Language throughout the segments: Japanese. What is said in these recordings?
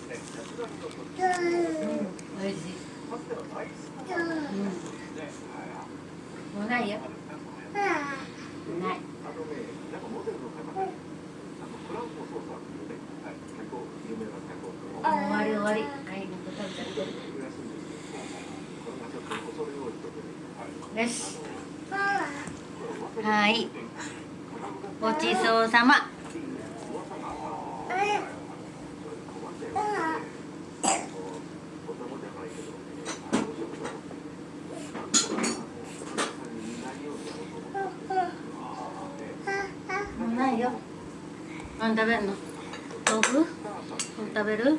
美味しい。もうないよ。ない。終わり終わり。はい、食べちゃって。よし。はい。ごちそうさま。もうないよ。何食べるの？豆腐？食べる？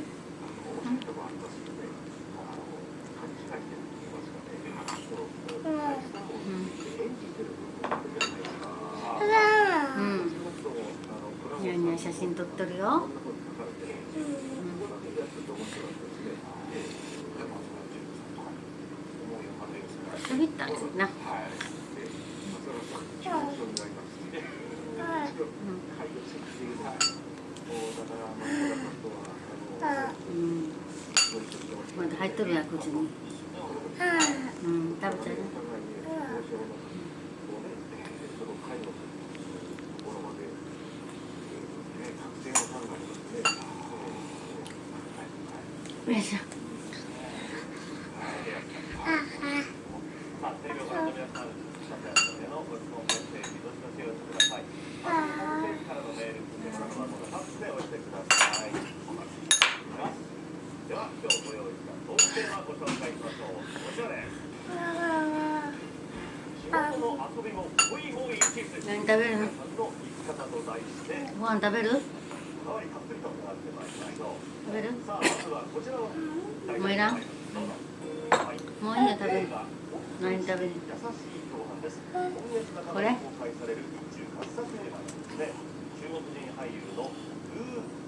うん。ニャニャ写真撮っとるよ。食べたんですな。まだ入っとるや口に。食べちゃうね。よいしょ。では今日ご用意したトークテーマをご紹介しましょう。こちらです。仕事の遊びもホイホイキス。何食べるの？ご飯食べる？食べる？さあまずはこちらの。もういらん？もういいよ食べる。何食べる？これ？中国人俳優の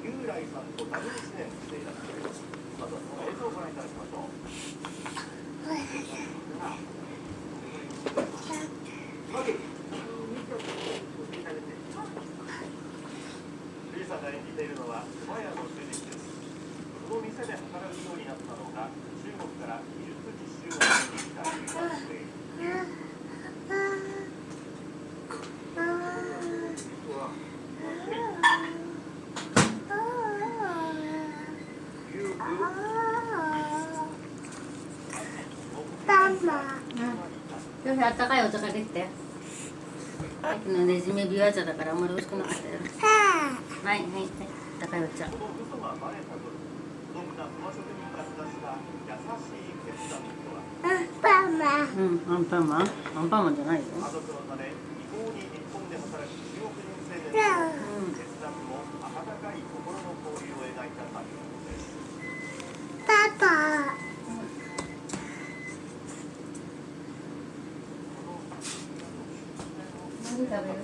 ユーライさんとダブル出演していらっしゃいます。まずはその映像をご覧いただきましょう。リーさんが演じているのは蕎麦屋の主人です。この店で働くようになったのが中国から技術実習を受けてきた留学生。今日あったかいお茶ができて。さっきのねじめビワ茶だからあんまり美味しくなかったよ。はいはいはい。あったかいお茶。アンパンマン？アンパンマンじゃないよ。パパ。何食べる？